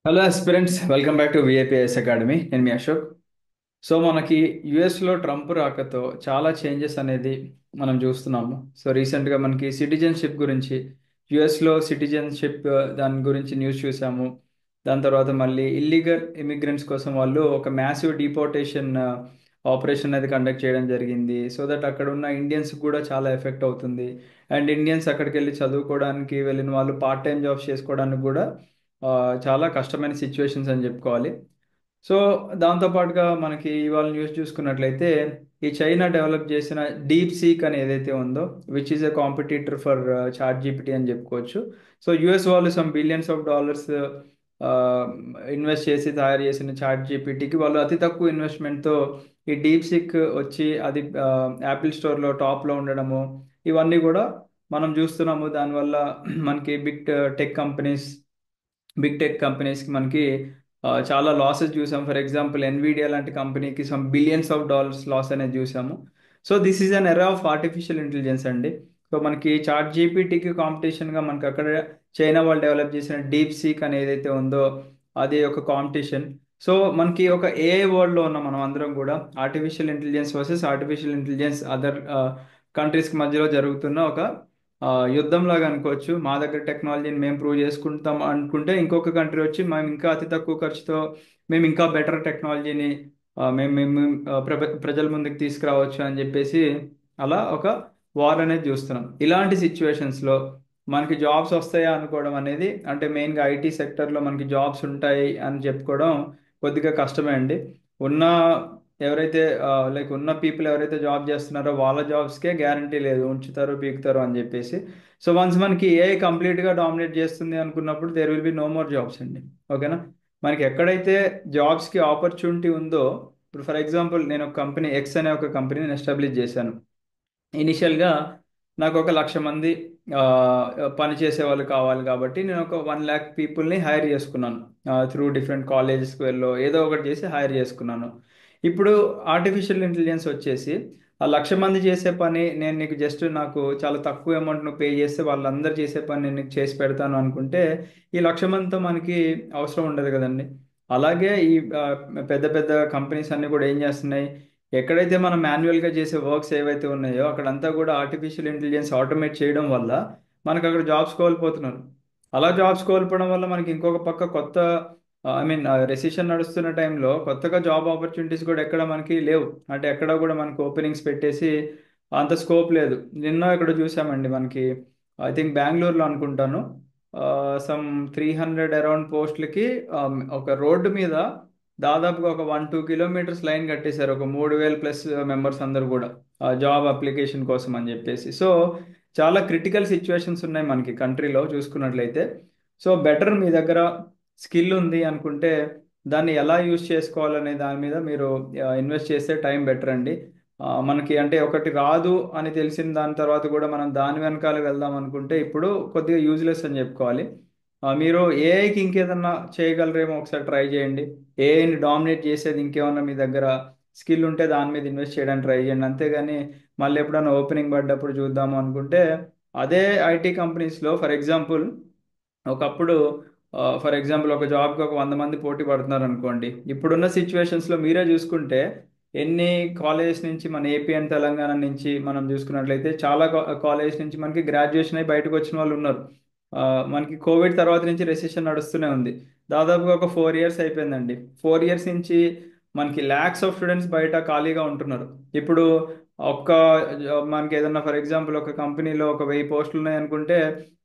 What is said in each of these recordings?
Hello aspirants, welcome back to VIPS academy. నేను మీ Ashok. So మనకి యుఎస్లో ట్రంప్ రాకతో చాలా చేంజెస్ అనేది మనం చూస్తున్నాము. సో రీసెంట్గా మనకి సిటిజన్షిప్ గురించి, యుఎస్లో సిటిజన్షిప్ దాని గురించి న్యూస్ చూసాము. దాని తర్వాత మళ్ళీ ఇల్లీగల్ ఇమిగ్రెంట్స్ కోసం వాళ్ళు ఒక మ్యాసివ్ డిపోర్టేషన్ ఆపరేషన్ అనేది కండక్ట్ చేయడం జరిగింది. సో దట్ అక్కడ ఉన్న ఇండియన్స్ కూడా చాలా ఎఫెక్ట్ అవుతుంది. అండ్ ఇండియన్స్ అక్కడికి వెళ్ళి చదువుకోవడానికి వెళ్ళిన వాళ్ళు పార్ట్ టైం జాబ్స్ చేసుకోవడానికి కూడా ఆ, చాలా కష్టమైన సిచ్యువేషన్స్ అని చెప్పుకోవాలి. సో దాంతోపాటుగా మనకి ఇవాళ న్యూస్ చూసుకున్నట్లయితే ఈ చైనా డెవలప్ చేసిన డీప్ సీక్ అని ఏదైతే ఉందో, which is a competitor for ChatGPT అని చెప్పుకోవచ్చు. సో యుఎస్ వాళ్ళు some billions of dollars invest చేసి తయారు చేసిన చాట్ జీపీటీకి వాళ్ళు అతి తక్కువ ఇన్వెస్ట్మెంట్తో ఈ డీప్ సీక్ వచ్చి అది యాపిల్ స్టోర్లో టాప్లో ఉండడము, ఇవన్నీ కూడా మనం చూస్తున్నాము. దానివల్ల మనకి టెక్ కంపెనీస్ బిగ్ టెక్ కంపెనీస్కి మనకి చాలా లాసెస్ చూసాం. ఫర్ ఎగ్జాంపుల్ ఎన్విడియా లాంటి కంపెనీకి some billions of dollars loss అనేది చూసాము. So this is an era of artificial intelligence అండి. సో మనకి చాట్ జీపీటీకి కాంపిటీషన్గా మనకి అక్కడ చైనా వాళ్ళు డెవలప్ చేసిన డీప్ సీక్ అని ఏదైతే ఉందో అది ఒక కాంపిటీషన్. సో మనకి ఒక ఏఐ వరల్డ్లో ఉన్న మనం అందరం కూడా artificial intelligence versus artificial intelligence other కంట్రీస్కి మధ్యలో జరుగుతున్న ఒక యుద్ధం లాగా అనుకోవచ్చు. మా దగ్గర టెక్నాలజీని మేము ప్రూవ్ చేసుకుంటాం అనుకుంటే ఇంకొక కంట్రీ వచ్చి మేము ఇంకా అతి తక్కువ ఖర్చుతో మేము ఇంకా బెటర్ టెక్నాలజీని మేము ప్రజల ముందుకు తీసుకురావచ్చు అని చెప్పేసి అలా ఒక వార్ అనేది చూస్తున్నాం. ఇలాంటి సిచ్యువేషన్స్లో మనకి జాబ్స్ వస్తాయా అనుకోవడం అనేది, అంటే మెయిన్గా ఐటీ సెక్టర్లో మనకి జాబ్స్ ఉంటాయి అని చెప్పుకోవడం కొద్దిగా కష్టమే అండి. ఉన్న ఎవరైతే ఉన్న పీపుల్ ఎవరైతే జాబ్ చేస్తున్నారో వాళ్ళ జాబ్స్కే గ్యారంటీ లేదు, ఉంచుతారు పీకుతారు అని చెప్పేసి. సో వన్స్ మనకి ఏఐ కంప్లీట్గా డామినేట్ చేస్తుంది అనుకున్నప్పుడు there will be no more jobs అండి. ఓకేనా. మనకి ఎక్కడైతే జాబ్స్కి ఆపర్చునిటీ ఉందో, ఇప్పుడు ఫర్ ఎగ్జాంపుల్ నేను ఒక కంపెనీ ఎక్స్ అనే ఒక కంపెనీని ఎస్టాబ్లిష్ చేశాను. ఇనిషియల్గా నాకు ఒక 1,00,000 మంది ఆ, పని చేసే వాళ్ళు కావాలి కాబట్టి నేను ఒక 1 lakh పీపుల్ని హైర్ చేసుకున్నాను. త్రూ డిఫరెంట్ కాలేజెస్కి వెళ్ళో ఏదో ఒకటి చేసి హైర్ చేసుకున్నాను. ఇప్పుడు ఆర్టిఫిషియల్ ఇంటెలిజెన్స్ వచ్చేసి ఆ 1,00,000 మంది చేసే పని నేను నీకు జస్ట్ నాకు చాలా తక్కువ అమౌంట్ నువ్వు పే చేస్తే వాళ్ళందరూ చేసే పని నేను నీకు చేసి పెడతాను అనుకుంటే ఈ 1,00,000 మందితో మనకి అవసరం ఉండదు కదండి. అలాగే ఈ పెద్ద పెద్ద కంపెనీస్ అన్ని కూడా ఏం చేస్తున్నాయి, ఎక్కడైతే మనం మాన్యువల్గా చేసే వర్క్స్ ఏవైతే ఉన్నాయో అక్కడంతా కూడా ఆర్టిఫిషియల్ ఇంటెలిజెన్స్ ఆటోమేట్ చేయడం వల్ల మనకు అక్కడ జాబ్స్ కోల్పోతున్నారు. అలా జాబ్స్ కోల్పోవడం వల్ల మనకి ఇంకొక పక్క కొత్త రెసిషన్ నడుస్తున్న టైంలో కొత్తగా జాబ్ ఆపర్చునిటీస్ కూడా ఎక్కడ మనకి లేవు. అంటే ఎక్కడ కూడా మనకి ఓపెనింగ్స్ పెట్టేసి అంత స్కోప్ లేదు. నిన్న ఇక్కడ చూసామండి మనకి, ఐ థింక్ బెంగళూరులో అనుకుంటాను, సమ్ 300 అరౌండ్ పోస్టులకి ఒక రోడ్డు మీద దాదాపుగా ఒక 1-2 కిలోమీటర్స్ లైన్ కట్టేశారు, ఒక 3,000+ మెంబర్స్ అందరు కూడా జాబ్ అప్లికేషన్ కోసం అని చెప్పేసి. సో చాలా క్రిటికల్ సిచ్యువేషన్స్ ఉన్నాయి మనకి కంట్రీలో చూసుకున్నట్లయితే. సో బెటర్ మీ దగ్గర స్కిల్ ఉంది అనుకుంటే దాన్ని ఎలా యూజ్ చేసుకోవాలనే దాని మీద మీరు ఇన్వెస్ట్ చేస్తే టైం బెటర్ అండి. మనకి అంటే ఒకటి రాదు అని తెలిసిన దాని తర్వాత కూడా మనం దాని వెనకాల వెళ్దాం అనుకుంటే ఇప్పుడు కొద్దిగా యూజ్లెస్ అని చెప్పుకోవాలి. మీరు ఏఐకి ఇంకేదన్నా చేయగలరేమో ఒకసారి ట్రై చేయండి. ఏఐని డామినేట్ చేసేది ఇంకేమన్నా మీ దగ్గర స్కిల్ ఉంటే దాని మీద ఇన్వెస్ట్ చేయడానికి ట్రై చేయండి. అంతేగాని మళ్ళీ ఎప్పుడైనా ఓపెనింగ్ పడ్డప్పుడు చూద్దాము అనుకుంటే అదే ఐటీ కంపెనీస్లో ఫర్ ఎగ్జాంపుల్ ఒకప్పుడు ఫర్ ఎగ్జాంపుల్ ఒక జాబ్కి ఒక 100 మంది పోటీ పడుతున్నారు అనుకోండి. ఇప్పుడున్న సిచ్యువేషన్స్లో మీరే చూసుకుంటే ఎన్ని కాలేజెస్ నుంచి మన ఏపీ అండ్ తెలంగాణ నుంచి మనం చూసుకున్నట్లయితే చాలా కాలేజెస్ నుంచి మనకి గ్రాడ్యుయేషన్ అయి బయటకు వచ్చిన వాళ్ళు ఉన్నారు. ఆ, మనకి కోవిడ్ తర్వాత నుంచి రెసిషన్ నడుస్తూనే ఉంది. దాదాపుగా ఒక 4 years అయిపోయిందండి. 4 years నుంచి మనకి ల్యాక్స్ ఆఫ్ స్టూడెంట్స్ బయట ఖాళీగా ఉంటున్నారు. ఇప్పుడు ఒక్క మనకి ఏదన్నా ఫర్ ఎగ్జాంపుల్ ఒక కంపెనీలో ఒక 1000 పోస్టులు ఉన్నాయనుకుంటే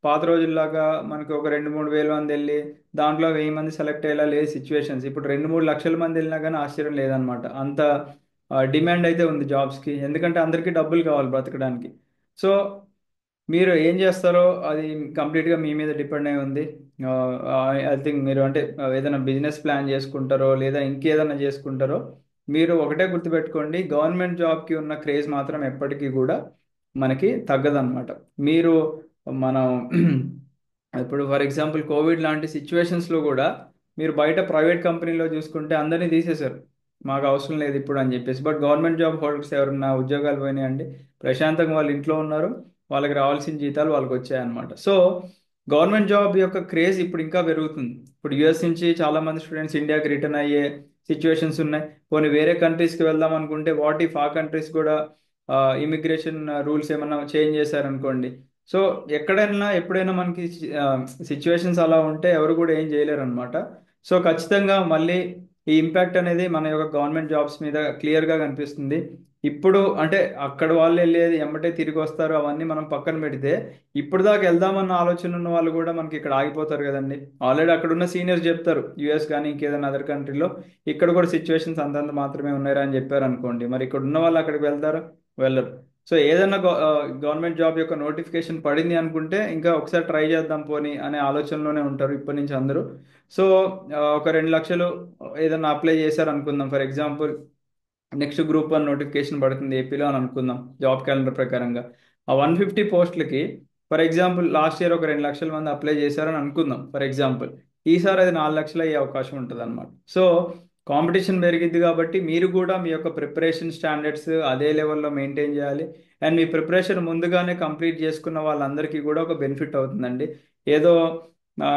పాత రోజుల్లాగా మనకి ఒక 2-3 వేల మంది వెళ్ళి దాంట్లో 1000 మంది సెలెక్ట్ అయ్యేలా లేదు సిచ్యువేషన్స్. ఇప్పుడు 2-3 లక్షల మంది వెళ్ళినా కానీ ఆశ్చర్యం లేదనమాట. అంత డిమాండ్ అయితే ఉంది జాబ్స్కి, ఎందుకంటే అందరికీ డబ్బులు కావాలి బ్రతకడానికి. సో మీరు ఏం చేస్తారో అది కంప్లీట్గా మీ మీద డిపెండ్ అయి ఉంది. ఐ థింక్ మీరు అంటే ఏదైనా బిజినెస్ ప్లాన్ చేసుకుంటారో లేదా ఇంకేదైనా చేసుకుంటారో మీరు ఒకటే గుర్తుపెట్టుకోండి, గవర్నమెంట్ జాబ్కి ఉన్న క్రేజ్ మాత్రం ఎప్పటికీ కూడా మనకి తగ్గదన్నమాట. మీరు మనం ఇప్పుడు ఫర్ ఎగ్జాంపుల్ కోవిడ్ లాంటి సిచ్యువేషన్స్లో కూడా మీరు బయట ప్రైవేట్ కంపెనీలో చూసుకుంటే అందరినీ తీసేశారు, మాకు అవసరం లేదు ఇప్పుడు అని చెప్పేసి. బట్ గవర్నమెంట్ జాబ్ హోల్డర్స్ ఎవరన్నా ఉద్యోగాలు పోయినాయండి, ప్రశాంతంగా వాళ్ళు ఇంట్లో ఉన్నారు, వాళ్ళకి రావాల్సిన జీతాలు వాళ్ళకి వచ్చాయన్నమాట. సో గవర్నమెంట్ జాబ్ యొక్క క్రేజ్ ఇప్పుడు ఇంకా పెరుగుతుంది. ఇప్పుడు యుఎస్ నుంచి చాలా మంది స్టూడెంట్స్ ఇండియాకి రిటర్న్ అయ్యే సిచ్యువేషన్స్ ఉన్నాయి. కొన్ని వేరే కంట్రీస్కి వెళ్దాం అనుకుంటే వాట్ ఇఫ్ ఆ కంట్రీస్ కూడా ఇమిగ్రేషన్ రూల్స్ ఏమన్నా చేంజ్ చేశారనుకోండి. సో ఎక్కడైనా ఎప్పుడైనా మనకి సిచ్యువేషన్స్ అలా ఉంటే ఎవరు కూడా ఏం చేయలేరు అనమాట. సో ఖచ్చితంగా మళ్ళీ ఈ ఇంపాక్ట్ అనేది మన యొక్క గవర్నమెంట్ జాబ్స్ మీద క్లియర్గా కనిపిస్తుంది. ఇప్పుడు అంటే అక్కడ వాళ్ళు వెళ్ళేది ఎమ్మటే తిరిగి వస్తారు అవన్నీ మనం పక్కన పెడితే, ఇప్పుడు దాకా వెళ్దామన్న ఆలోచన ఉన్న వాళ్ళు కూడా మనకి ఇక్కడ ఆగిపోతారు కదండి. ఆల్రెడీ అక్కడ ఉన్న సీనియర్స్ చెప్తారు యుఎస్ కానీ ఇంకేదైనా అదర్ కంట్రీలో ఇక్కడ కూడా సిచ్యువేషన్స్ అంతంత మాత్రమే ఉన్నాయా అని చెప్పారు అనుకోండి, మరి ఇక్కడ ఉన్న వాళ్ళు అక్కడికి వెళ్తారు? వెళ్ళరు. సో ఏదైనా గవర్నమెంట్ జాబ్ యొక్క నోటిఫికేషన్ పడింది అనుకుంటే ఇంకా ఒకసారి ట్రై చేద్దాం పోనీ అనే ఆలోచనలోనే ఉంటారు ఇప్పటి నుంచి అందరూ. సో ఒక 2 లక్షలు ఏదైనా అప్లై చేశారు అనుకుందాం, for example next group 1 notification పడుతుంది ఏపీలో అని అనుకుందాం జాబ్ క్యాలెండర్ ప్రకారంగా. ఆ 150 పోస్టులకి ఫర్ ఎగ్జాంపుల్ లాస్ట్ ఇయర్ ఒక 2 లక్షల మంది అప్లై చేశారని అనుకుందాం ఫర్ ఎగ్జాంపుల్. ఈసారి అది 4 లక్షలు అయ్యే అవకాశం ఉంటుంది అనమాట. సో కాంపిటీషన్ పెరిగిద్ది కాబట్టి మీరు కూడా మీ యొక్క ప్రిపరేషన్ స్టాండర్డ్స్ అదే లెవెల్లో మెయింటైన్ చేయాలి. అండ్ మీ ప్రిపరేషన్ ముందుగానే కంప్లీట్ చేసుకున్న వాళ్ళందరికీ కూడా ఒక బెనిఫిట్ అవుతుందండి. ఏదో ఆ,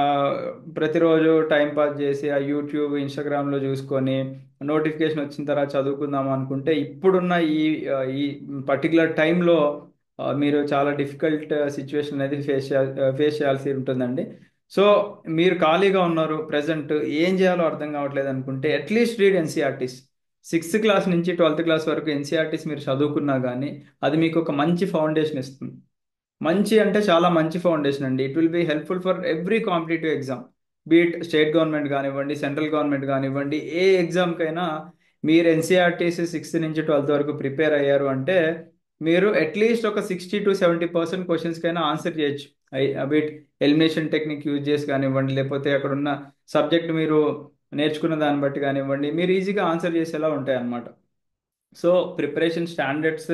ప్రతిరోజు టైం పాస్ చేసి ఆ యూట్యూబ్ ఇన్స్టాగ్రామ్లో చూసుకొని నోటిఫికేషన్ వచ్చిన తర్వాత చదువుకుందాం అనుకుంటే ఇప్పుడున్న ఈ పర్టికులర్ టైంలో మీరు చాలా డిఫికల్ట్ సిచ్యువేషన్ అనేది ఫేస్ చేయాల్సి ఉంటుందండి. సో మీరు ఖాళీగా ఉన్నారు ప్రజెంట్, ఏం చేయాలో అర్థం కావట్లేదు అనుకుంటే at least read NCERTs. 6th class నుంచి 12th క్లాస్ వరకు ఎన్సీఆర్టీస్ మీరు చదువుకున్నా కానీ అది మీకు ఒక మంచి ఫౌండేషన్ ఇస్తుంది. మంచి అంటే చాలా మంచి ఫౌండేషన్ అండి. It will be helpful for every competitive exam. Beat state government కానివ్వండి, సెంట్రల్ గవర్నమెంట్ కానివ్వండి, ఏ ఎగ్జామ్కైనా మీరు ఎన్సీఆర్టీసీ 6th నుంచి 12th వరకు ప్రిపేర్ అయ్యారు అంటే మీరు అట్లీస్ట్ ఒక 60 to 70% క్వశ్చన్స్కైనా ఆన్సర్ చేయొచ్చు. బీట్ ఎలిమినేషన్ టెక్నిక్ యూజ్ చేసి కానివ్వండి, లేకపోతే అక్కడ ఉన్న సబ్జెక్ట్ మీరు నేర్చుకున్న దాన్ని బట్టి కానివ్వండి, మీరు ఈజీగా ఆన్సర్ చేసేలా ఉంటాయి అన్నమాట. సో ప్రిపరేషన్ స్టాండర్డ్స్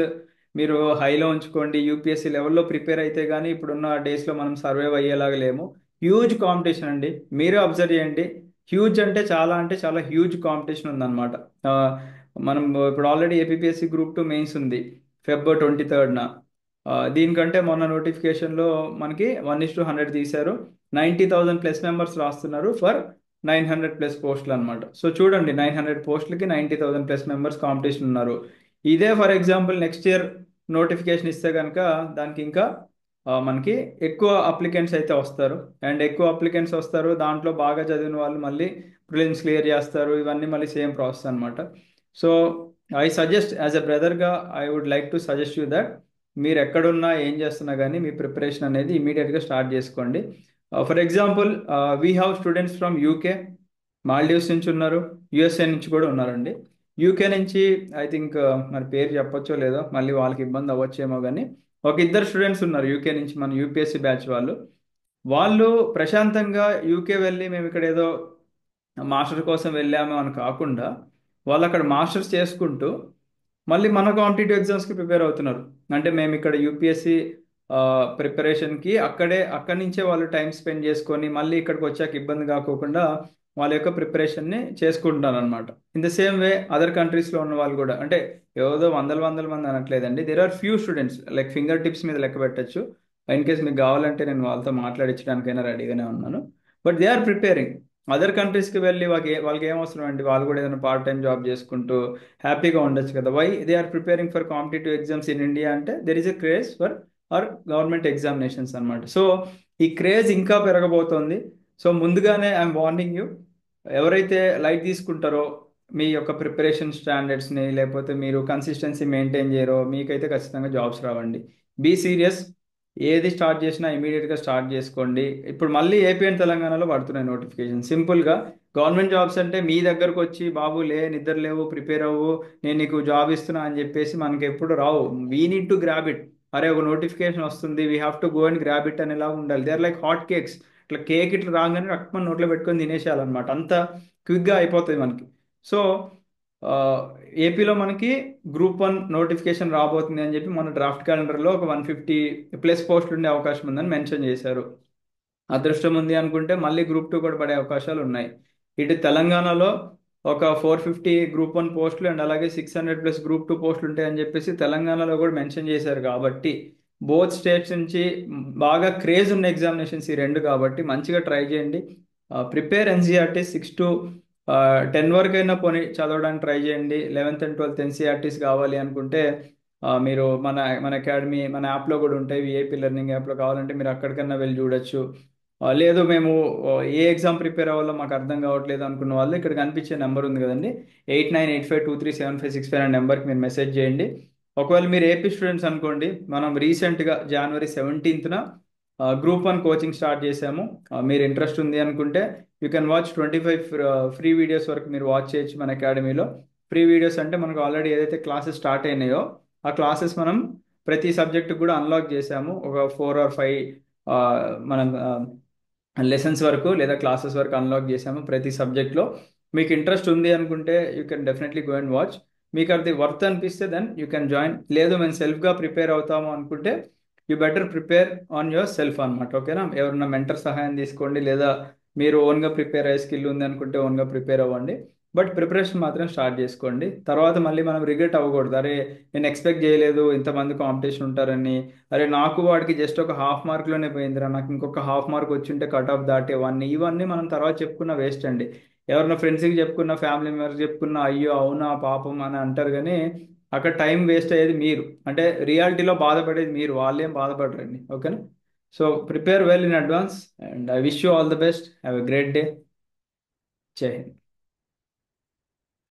మీరు హైలో ఉంచుకోండి. యూపీఎస్సీ లెవెల్లో ప్రిపేర్ అయితే కానీ ఇప్పుడున్న డేస్లో మనం సర్వైవ్ అయ్యేలాగా లేము. హ్యూజ్ కాంపిటీషన్ అండి, మీరే అబ్జర్వ్ చేయండి. హ్యూజ్ అంటే చాలా హ్యూజ్ కాంపిటీషన్ ఉందన్నమాట. ఆ, మనం ఇప్పుడు ఆల్రెడీ ఏపీఎస్సీ గ్రూప్ 2 మెయిన్స్ ఉంది Feb 23న. దీనికంటే మొన్న నోటిఫికేషన్లో మనకి 1:100 తీశారు. 90,000+ మెంబర్స్ రాస్తున్నారు ఫర్ 900+ పోస్టులు అనమాట. సో చూడండి, 900 పోస్టులకి 90,000+ మెంబర్స్ కాంపిటీషన్ ఉన్నారు. ఇదే for example next year notification ఇస్తే కనుక దానికి ఇంకా మనకి ఎక్కువ అప్లికెంట్స్ అయితే వస్తారు. అండ్ ఎక్కువ అప్లికెంట్స్ వస్తారు, దాంట్లో బాగా చదివిన వాళ్ళు మళ్ళీ ప్రిలిమ్స్ క్లియర్ చేస్తారు. ఇవన్నీ మళ్ళీ సేమ్ ప్రాసెస్ అనమాట. So I suggest as a బ్రదర్గా I would like to suggest you that మీరు ఎక్కడున్నా ఏం చేస్తున్నా కానీ మీ ప్రిపరేషన్ అనేది ఇమీడియట్గా స్టార్ట్ చేసుకోండి. For example we have students from UK, Maldives నుంచి ఉన్నారు, యుఎస్ఏ నుంచి కూడా ఉన్నారండి. యూకే నుంచి ఐ థింక్ మరి పేరు చెప్పొచ్చో లేదో మళ్ళీ వాళ్ళకి ఇబ్బంది అవ్వచ్చేమో కానీ ఒక ఇద్దరు స్టూడెంట్స్ ఉన్నారు యూకే నుంచి, మన యూపీఎస్సీ బ్యాచ్ వాళ్ళు. వాళ్ళు ప్రశాంతంగా యూకే వెళ్ళి మేము ఇక్కడ ఏదో మాస్టర్ కోసం వెళ్ళాము అని కాకుండా వాళ్ళు అక్కడ మాస్టర్స్ చేసుకుంటూ మళ్ళీ మన కాంపిటేటివ్ ఎగ్జామ్స్కి ప్రిపేర్ అవుతున్నారు. అంటే మేము ఇక్కడ యూపీఎస్సీ ప్రిపరేషన్కి అక్కడి నుంచే వాళ్ళు టైం స్పెండ్ చేసుకొని మళ్ళీ ఇక్కడికి వచ్చాక ఇబ్బంది కాకోకుండా వాళ్ళ యొక్క ప్రిపరేషన్ని చేసుకుంటున్నారు అనమాట. In the same way other కంట్రీస్లో ఉన్న వాళ్ళు కూడా, అంటే ఏదో వందల వందల మంది అనట్లేదండి, there are few students like fingertips మీద లెక్క పెట్టచ్చు. ఇన్ కేస్ మీకు కావాలంటే నేను వాళ్ళతో మాట్లాడించడానికైనా రెడీగానే ఉన్నాను. But they are preparing. Other కంట్రీస్కి వెళ్ళి వాళ్ళకి ఏం అవసరం అండి, వాళ్ళు కూడా ఏదైనా పార్ట్ టైం జాబ్ చేసుకుంటూ హ్యాపీగా ఉండొచ్చు కదా. Why they are preparing for competitive exams in India అంటే there is a craze for our government examinations అనమాట. సో ఈ క్రేజ్ ఇంకా పెరగబోతోంది. సో ముందుగానే ఐఎమ్ వార్నింగ్ యూ, ఎవరైతే లైట్ తీసుకుంటారో మీ యొక్క ప్రిపరేషన్ స్టాండర్డ్స్ని, లేకపోతే మీరు కన్సిస్టెన్సీ మెయింటైన్ చేయరో మీకైతే ఖచ్చితంగా జాబ్స్ రావండి. Be serious. ఏది స్టార్ట్ చేసినా ఇమీడియట్గా స్టార్ట్ చేసుకోండి. ఇప్పుడు మళ్ళీ ఏపీ అండ్ తెలంగాణలో పడుతున్నాయి నోటిఫికేషన్. సింపుల్గా గవర్నమెంట్ జాబ్స్ అంటే మీ దగ్గరకు వచ్చి బాబు లే నిద్ర లేవు ప్రిపేర్ అవ్వు నేను నీకు జాబ్ ఇస్తున్నా అని చెప్పేసి మనకి ఎప్పుడు రావు. We need to grab it. అరే ఒక నోటిఫికేషన్ వస్తుంది, we have to go and grab it అనేలా ఉండాలి. They are like hot cakes. ఇట్లా కేక్ ఇట్లా రాగానే రక్మని నోట్లో పెట్టుకొని తినేసేయాలన్నమాట, అంత క్విక్గా అయిపోతుంది మనకి. సో ఆ, ఏపీలో మనకి గ్రూప్ 1 నోటిఫికేషన్ రాబోతుంది అని చెప్పి మన డ్రాఫ్ట్ క్యాలెండర్లో ఒక 150+ పోస్టులు ఉండే అవకాశం ఉందని మెన్షన్ చేశారు. అదృష్టం ఉంది అనుకుంటే మళ్ళీ గ్రూప్ 2 కూడా పడే అవకాశాలు ఉన్నాయి. ఇటు తెలంగాణలో ఒక 450 గ్రూప్ 1 పోస్టులు అండ్ అలాగే 600+ గ్రూప్ 2 పోస్టులు ఉంటాయని చెప్పేసి తెలంగాణలో కూడా మెన్షన్ చేశారు. కాబట్టి బోత్ స్టేట్స్ నుంచి బాగా క్రేజ్ ఉన్న ఎగ్జామినేషన్స్ ఈ రెండు కాబట్టి మంచిగా ట్రై చేయండి. ప్రిపేర్ ఎన్సీఆర్టీ 6 to 10 వరకు అయినా పోనీ చదవడానికి ట్రై చేయండి. 11th and 12th ఎన్సీఆర్టీస్ కావాలి అనుకుంటే మీరు మన అకాడమీ మన యాప్లో కూడా ఉంటాయి. విఐపి లెర్నింగ్ యాప్లో కావాలంటే మీరు అక్కడికన్నా వెళ్ళి చూడొచ్చు. లేదు మేము ఏ ఎగ్జామ్ ప్రిపేర్ అవ్వాలో మాకు అర్థం కావట్లేదు అనుకున్న వాళ్ళు ఇక్కడ కనిపించే నెంబర్ ఉంది కదండి, 8985237565 అనే నెంబర్కి మీరు మెసేజ్ చేయండి. ఒకవేళ మీరు ఏపీ స్టూడెంట్స్ అనుకోండి, మనం రీసెంట్గా January 17th group 1 coaching start చేసాము. మీరు ఇంట్రెస్ట్ ఉంది అనుకుంటే you can watch 25 free videos వరకు మీరు వాచ్ చేయొచ్చు మన అకాడమీలో. ఫ్రీ వీడియోస్ అంటే మనకు ఆల్రెడీ ఏదైతే క్లాసెస్ స్టార్ట్ అయినాయో ఆ క్లాసెస్ మనం ప్రతి సబ్జెక్ట్ కూడా అన్లాక్ చేసాము. ఒక 4 or 5 మనం లెసన్స్ వరకు లేదా క్లాసెస్ వరకు అన్లాక్ చేసాము ప్రతి సబ్జెక్ట్లో. మీకు ఇంట్రెస్ట్ ఉంది అనుకుంటే you can definitely go and watch. మీకు అది వర్త్ అనిపిస్తే దెన్ యూ కెన్ జాయిన్. లేదు మేము సెల్ఫ్గా ప్రిపేర్ అవుతాము అనుకుంటే you better prepare on your self అనమాట. ఓకేనా? ఎవరన్నా మెంటర్ సహాయం తీసుకోండి, లేదా మీరు ఓన్గా ప్రిపేర్ అయ్యే స్కిల్ ఉంది అనుకుంటే ఓన్గా ప్రిపేర్ అవ్వండి. బట్ ప్రిపరేషన్ మాత్రం స్టార్ట్ చేసుకోండి. తర్వాత మళ్ళీ మనం రిగ్రెట్ అవ్వకూడదు, అరే నేను ఎక్స్పెక్ట్ చేయలేదు ఇంతమంది కాంపిటీషన్ ఉంటారని, అరే నాకు వాడికి జస్ట్ ఒక హాఫ్ మార్క్లోనే పోయిందిరా, నాకు ఇంకొక హాఫ్ మార్క్ వచ్చింటే కట్ ఆఫ్ దాటేవాడిని. ఇవన్నీ మనం తర్వాత చెప్పుకున్న వేస్ట్ అండి. ఎవరైనా ఫ్రెండ్స్కి చెప్పుకున్న, ఫ్యామిలీ మెంబర్స్ చెప్పుకున్న, అయ్యో అవునా పాపం అని అంటారు, కానీ అక్కడ టైం వేస్ట్ అయ్యేది మీరు. అంటే రియాలిటీలో బాధపడేది మీరు, వాళ్ళేం బాధపడరండి. ఓకేనా? So prepare well in advance and I wish you all the best. Have a great day. జై హింద్.